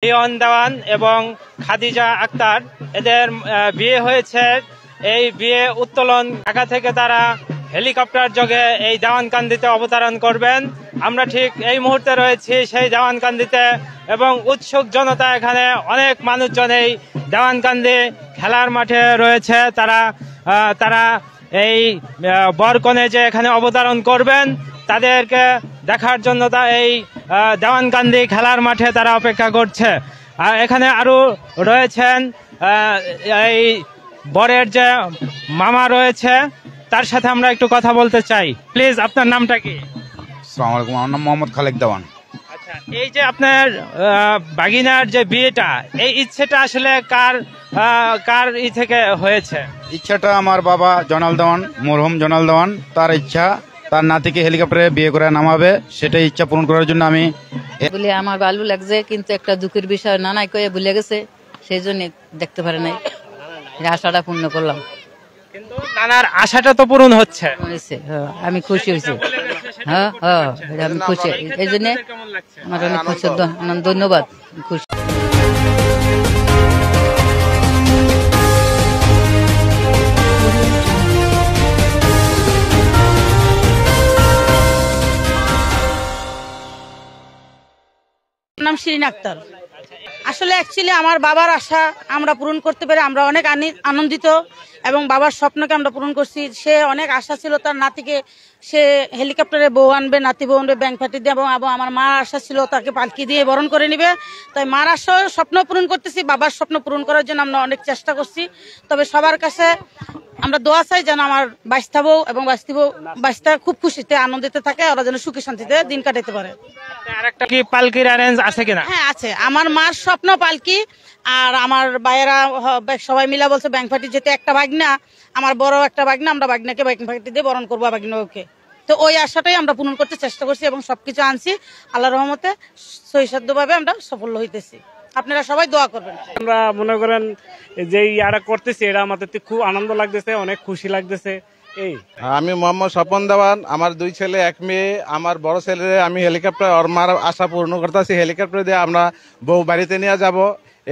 রিয়ন দেওয়ান এবং খাদিজা আক্তার এদের বিয়ে হয়েছে। এই বিয়ে উত্তোলন ঢাকা থেকে তারা হেলিকপ্টার যোগে এই দেওয়ানকান্দিতে অবতরণ করবেন। আমরা ঠিক এই মুহূর্তে রয়েছি সেই দেওয়ানকান্দিতে এবং উৎসুক জনতা, এখানে অনেক মানুষজন এই দেওয়ানকান্দি খেলার মাঠে রয়েছে। তারা এই বরকনে যে এখানে অবতরণ করবেন তাদেরকে দেখার জন্য এই দেওয়ানকান্দি খেলার মাঠে তারা অপেক্ষা করছে। আর এখানে আরো রয়েছেন এই বরের যে মামা রয়েছে, তার সাথে আমরা একটু কথা বলতে চাই। প্লিজ, আপনার নামটা কি? আসসালামু আলাইকুম, আমার নাম মোহাম্মদ খালেক দেওয়ান। আচ্ছা, এই যে আপনার বাগিনার যে বিয়েটা, এই ইচ্ছেটা আসলে কার থেকে হয়েছে? ইচ্ছাটা আমার বাবা জনাল দেওয়ান, মরহুম জনাল দেওয়ান, তার ইচ্ছা তার নাতিকে হেলিকপ্টারে বিয়ে করে নামাবে, সেটাই ইচ্ছা পূরণ করার জন্য আমি বলে আমার ভালো লাগছে, কিন্তু একটা দুঃখের বিষয় নানাই কয়ে ভুলে গেছে, সেই জন্য দেখতে পারে নাই। আশাটা পূর্ণ করলাম, কিন্তু নানার আশাটা তো পূরণ হচ্ছে। আমি খুশি হয়েছি। হ্যাঁ হ্যাঁ, আমি খুশি, এই জন্য আমার অনেক খুশি, ধন্যবাদ, খুশি। নাম শিরিন আক্তার। আসলে অ্যাকচুয়ালি আমার বাবার আশা আমরা পূরণ করতে পেরে আমরা অনেক আনন্দিত এবং বাবার স্বপ্নকে আমরা পূরণ করছি। সে অনেক আশা ছিল তার নাতিকে সে হেলিকপ্টারে বউ আনবে, নাতি বউ আনবে, ব্যাংক ফাটি দিয়ে, এবং আমার মার আশা ছিল তাকে পালকি দিয়ে বরণ করে নিবে। তাই মার আশা স্বপ্ন পূরণ করতেছি, বাবার স্বপ্ন পূরণ করার জন্য আমরা অনেক চেষ্টা করছি। তবে সবার কাছে আমরা দোয়া চাই যেন আমার বাইস্তা বউ এবং বাইস্তা খুব খুশিতে আনন্দিতে থাকে, ওরা যেন সুখী শান্তিতে দিন কাটাতে পারে। আরেকটা কি পালকির অ্যারেঞ্জ আছে কিনা? হ্যাঁ আছে, আমার মার স্বপ্ন পালকি, আর আমার ভাইয়েরা সবাই মিলা বলছে ব্যাংক ফাটি যেতে একটা বাগনা, আমার বড় একটা বাগনা, আমরা বাগনাকে ব্যাংক ফাটি দিয়ে বরণ করবো বাগনাকে। তো ওই আশাটাই আমরা পূরণ করতে চেষ্টা করছি এবং সবকিছু আনছি, আল্লাহর রহমতে সহিসাধ্যভাবে আমরা সফল হইতেছি। আপনারা সবাই দোয়া করবেন। আমরা মনে করেন যে ইয়ারা করতেছি, এটা আমাদের খুব আনন্দ লাগতেছে, অনেক খুশি লাগতেছে। আমি মোহাম্মদ স্বপন দেওয়ান, আমার 2 ছেলে 1 মেয়ে। আমার বড় ছেলে আমি হেলিকপ্টার ওর মার আশা পূর্ণ করতেছি, হেলিকপ্টার দিয়ে আমরা বউ বাড়িতে নিয়ে যাব,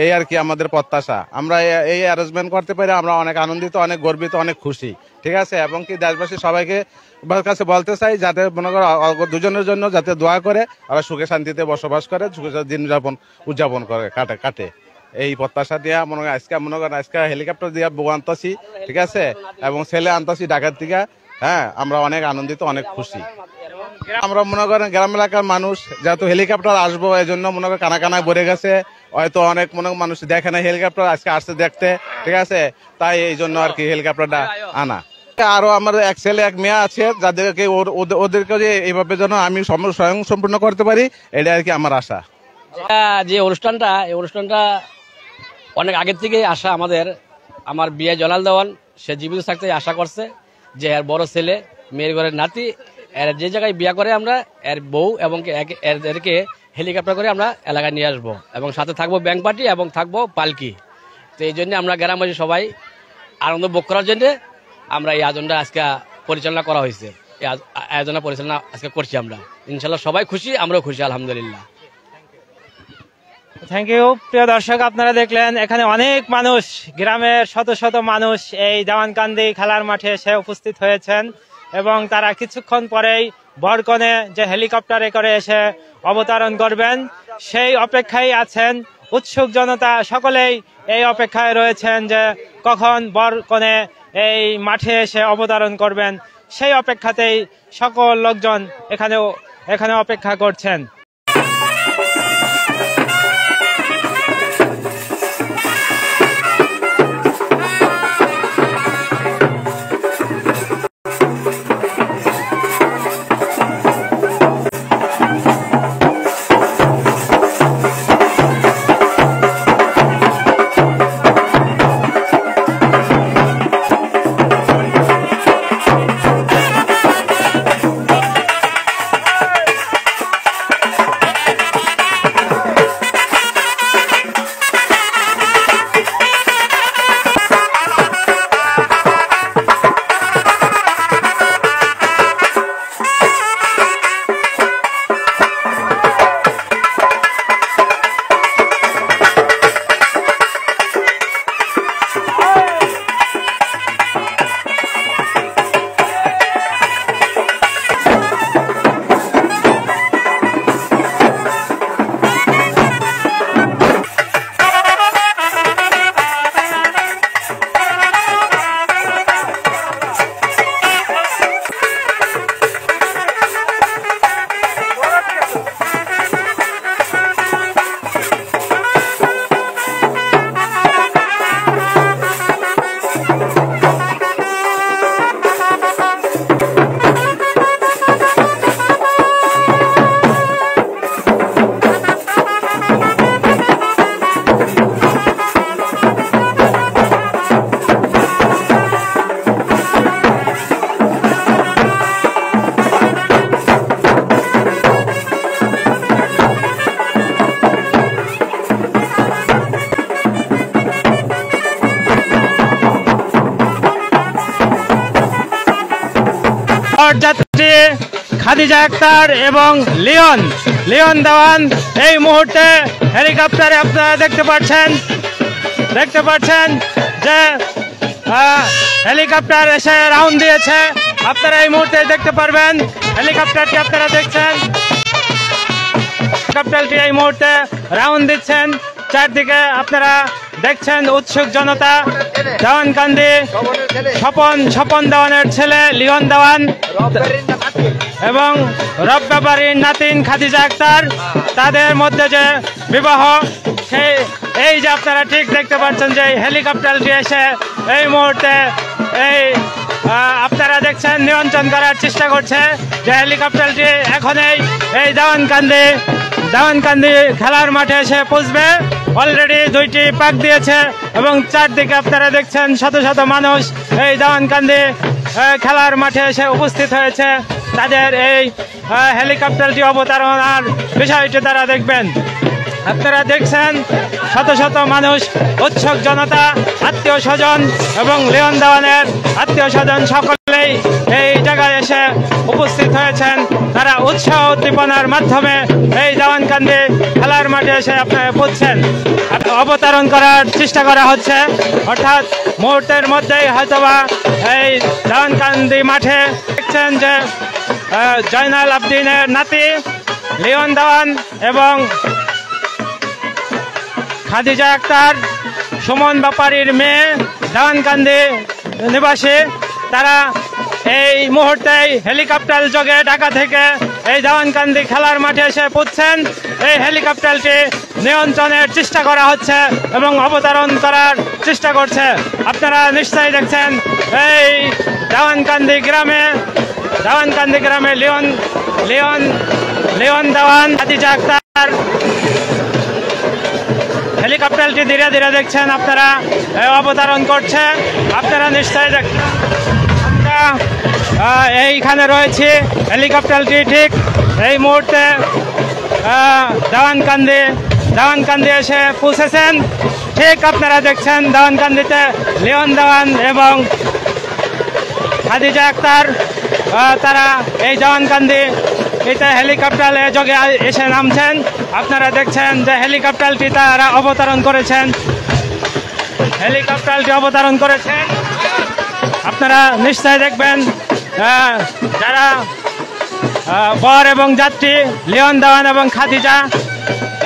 এই আর কি আমাদের প্রত্যাশা। আমরা এই অ্যারেঞ্জমেন্ট করতে পারি, আমরা অনেক আনন্দিত, অনেক গর্বিত, অনেক খুশি, ঠিক আছে। এবং কি দেশবাসী সবাইকে কাছে বলতে চাই যাতে মনে করো দুজনের জন্য যাতে দোয়া করে, ওরা সুখে শান্তিতে বসবাস করে, সুখে দিন উদযাপন করে কাটে এই প্রত্যাশা দিয়া আজকে হেলিকপ্টার দিয়ে বউ আনতাছি, ঠিক আছে, এবং ছেলে আনতাছি ঢাকার থেকে। হ্যাঁ, আমরা অনেক আনন্দিত, অনেক খুশি। আমরা মনে করেন গ্রাম এলাকার মানুষ, যেহেতু হেলিকপ্টার আসবো এই জন্য মনে করেন কানায় ভরে গেছে, হয়তো অনেক মানুষ দেখে না হেলিকপ্টার, আজকে আসছে দেখতে, ঠিক আছে। তাই এই জন্য আর কি হেলিকপ্টারটা আনা। আরো আমার 1 ছেলে 1 মেয়ে আছে, যাদেরকে ওদেরকে এইভাবে যেন আমি স্বয়ং সম্পূর্ণ করতে পারি, এটা আর কি আমার আশা। যে অনুষ্ঠানটা অনেক আগের থেকেই আশা আমার বিয়ে জলাল দেওয়ান, সে জীবিত থাকতে আশা করছে যে এর বড় ছেলে, মেয়ের ঘরের নাতি, এর যে জায়গায় বিয়ে করে আমরা এর বউ এবং এদেরকে হেলিকপ্টার করে আমরা এলাকায় নিয়ে আসবো, এবং সাথে থাকবো ব্যাংক পার্টি এবং থাকবো পালকি। তো এই জন্য আমরা গ্রামবাসী সবাই আনন্দ ভোগ করার জন্য আমরা এই আয়োজনটা আজকে পরিচালনা করা হয়েছে। এই আয়োজনা পরিচালনা আজকে করছি আমরা। ইনশাল্লাহ সবাই খুশি, আমরাও খুশি, আলহামদুলিল্লাহ। Thank you. প্রিয় দর্শক, আপনারা দেখলেন এখানে অনেক মানুষ, গ্রামের শত শত মানুষ এই দেওয়ানকান্দি খেলার মাঠে এসে উপস্থিত হয়েছেন এবং তারা কিছুক্ষণ পরেই বরকনে যে হেলিকপ্টারে করে এসে অবতরণ করবেন সেই অপেক্ষায় আছেন। উৎসুক জনতা সকলেই এই অপেক্ষায় রয়েছেন যে কখন বরকনে এই মাঠে এসে অবতরণ করবেন, সেই অপেক্ষাতেই সকল লোকজন এখানে অপেক্ষা করছেন। খাদিজা আক্তার এবং লিওন দেওয়ান এই মুহূর্তে হেলিকপ্টারে আপনারা দেখতে পাচ্ছেন যে হেলিকপ্টার এসে রাউন্ড দিয়েছে। আপনারা এই মুহূর্তে দেখতে পারবেন হেলিকপ্টারটি আপনারা দেখছেন, হেলিকপ্টারটি এই মুহূর্তে রাউন্ড দিচ্ছেন। চারদিকে আপনারা দেখছেন উৎসুক জনতা। দেওয়ানকান্দি স্বপন দেওয়ানের ছেলে লিওন দেওয়ান এবং রব ব্যাপারীর নাতিন খাদিজা আক্তার, তাদের মধ্যে যে বিবাহ, এই যে আপনারা ঠিক দেখতে পাচ্ছেন যে হেলিকপ্টারটি এসে এই মুহূর্তে আপনারা দেখছেন নিয়ন্ত্রণ করার চেষ্টা করছে যে হেলিকপ্টারটি এখনই এই দেওয়ানকান্দি খেলার মাঠে এসে পৌঁছবে। অলরেডি 2টি পাক দিয়েছে এবং চারদিকে আপনারা দেখছেন শত শত মানুষ এই দেওয়ানকান্দি খেলার মাঠে এসে উপস্থিত হয়েছে। তাদের এই হেলিকপ্টারটি অবতরণার বিষয়টি তারা দেখবেন। আপনারা দেখছেন শত শত মানুষ, উৎসুক জনতা, আত্মীয় স্বজন এবং লিওন দেওয়ানের আত্মীয় স্বজন সকলেই এই জায়গায় এসে উপস্থিত হয়েছেন। তারা উৎসাহ উদ্দীপনার মাধ্যমে এই দেওয়ানকান্দি খেলার মাঠে এসে আপনারা বুঝছেন অবতরণ করার চেষ্টা করা হচ্ছে। অর্থাৎ মুহূর্তের মধ্যেই হয়তোবা এই দেওয়ানকান্দি মাঠে দেখছেন যে জয়নাল আবদিনের নাতি লিওন দেওয়ান এবং খাদিজা আক্তার সুমন ব্যাপারীর মেয়ে দেওয়ানকান্দি নিবাসী, তারা এই মুহূর্তেই হেলিকপ্টার যোগে ঢাকা থেকে এই দেওয়ানকান্দি খেলার মাঠে এসে পৌঁছছেন। এই হেলিকপ্টারটি নিয়ন্ত্রণের চেষ্টা করা হচ্ছে এবং অবতরণ করার চেষ্টা করছে। আপনারা নিশ্চয়ই দেখছেন এই দেওয়ানকান্দি গ্রামে লিওন দেওয়ান, খাদিজা আক্তার হেলিকপ্টারটি ধীরে ধীরে দেখছেন আপনারা অবতরণ করছে। আপনারা নিশ্চয়ই দেখছেন আমরা এইখানে রয়েছি। হেলিকপ্টারটি ঠিক এই মুহূর্তে দেওয়ানকান্দি এসে পৌঁছেছেন। ঠিক আপনারা দেখছেন দেওয়ানকান্দিতে লিওন দেওয়ান এবং খাদিজা আক্তার তারা এই দেওয়ানকান্দি এটা হেলিকপ্টারে যোগে এসে নামছেন। আপনারা দেখছেন যে হেলিকপ্টারটি তারা অবতরণ করেছেন। আপনারা নিশ্চয় দেখবেন যারা বর এবং যাত্রী লিওন দেওয়ান এবং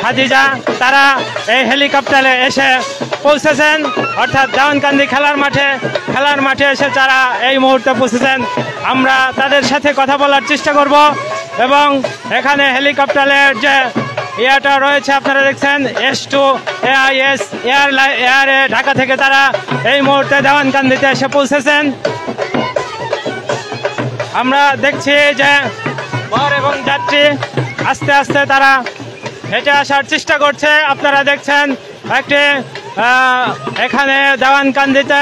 খাদিজা তারা এই হেলিকপ্টারে এসে পৌঁছেছেন। অর্থাৎ দেওয়ানকান্দি খেলার মাঠে এসে তারা এই মুহূর্তে পৌঁছেছেন। আমরা তাদের সাথে কথা বলার চেষ্টা করব এবং এখানে হেলিকপ্টারের যে ইয়াটা রয়েছে আপনারা দেখছেন S2 AIS এয়ারে ঢাকা থেকে তারা এই মুহূর্তে দেওয়ানকান্দিতে এসে পৌঁছেছেন। আমরা দেখছি যে বর এবং যাত্রী আস্তে আস্তে তারা হেঁটে আসার চেষ্টা করছে। আপনারা দেখছেন একটি এখানে দেওয়ানকান্দিতে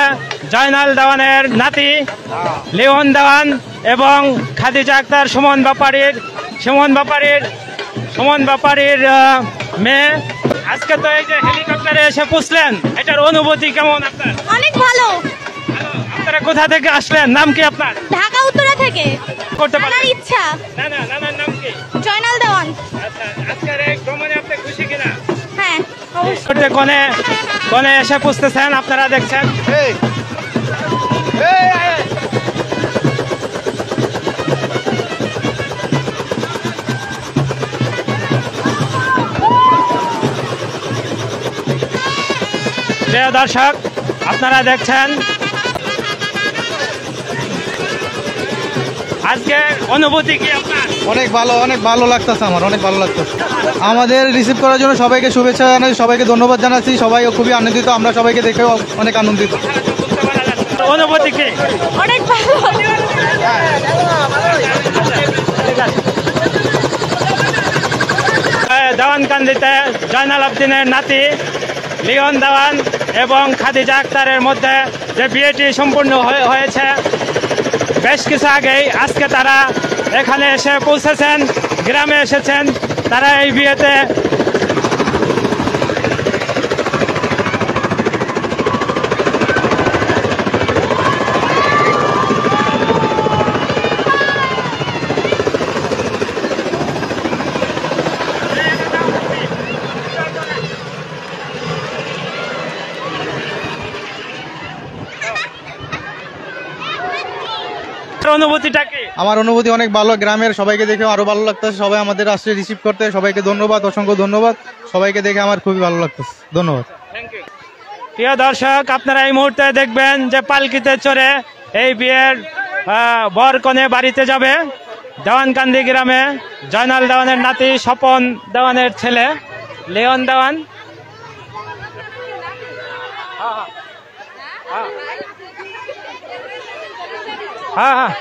জয়নাল দেওয়ানের নাতি লিওন দেওয়ান এবং খাদিজা আক্তার সুমন ব্যাপারীর মেয়ে। আজকে তো এই যে হেলিকপ্টারে এসে পৌঁছলেন, এটার অনুভূতি কেমন আপনার? অনেক ভালো। আপনারা কোথা থেকে আসলেন? নাম কি আপনার? ঢাকা উত্তরা থেকে। করতে পারেন ইচ্ছা। নানার নাম কি? জয়নাল দেওয়ান। আচ্ছা, আজকের এই ভ্রমণে আপনি খুশি কিনা? হ্যাঁ অবশ্যই। কোনে এসে পৌঁছতেছেন আপনারা দেখছেন। প্রিয় দর্শক, আপনারা দেখছেন আজকে অনুভূতি কি আপনার? অনেক ভালো লাগতেছে। আমার অনেক ভালো লাগতেছে। আমাদের রিসিভ করার জন্য সবাইকে শুভেচ্ছা জানাই, সবাইকে ধন্যবাদ জানাচ্ছি। সবাই খুবই আনন্দিত, আমরা সবাইকে দেখেও অনেক আনন্দিত। অনুভূতি কি? অনেক ভালো। দেওয়ানকান্দিতে জয়নাল আবদিনের নাতি লিওন দেওয়ান এবং খাদিজা আক্তারের মধ্যে যে বিয়েটি সম্পূর্ণ হয়েছে বেশ কিছু আগেই, আজকে তারা এখানে এসে পৌঁছেছেন, গ্রামে এসেছেন। তারা এই বিয়েতে অনুভূতিটা কি? আমার অনুভূতি অনেক ভালো, গ্রামের সবাইকে দেখে আরো ভালো লাগতেছে, সবাই আমাদের আসছে রিসিভ করতে, সবাইকে ধন্যবাদ, অসংখ্য ধন্যবাদ, সবাইকে দেখে আমার খুবই ভালো লাগতেছে, ধন্যবাদ। প্রিয় দর্শক, আপনারা এই মুহূর্তে দেখবেন যে পালকিতে চড়ে এই বিয়ের বর কনে বাড়িতে যাবে দেওয়ানকান্দি গ্রামে জয়নাল দেওয়ানের নাতি স্বপন দেওয়ানের ছেলে লিওন দেওয়ান। হ্যাঁ হ্যাঁ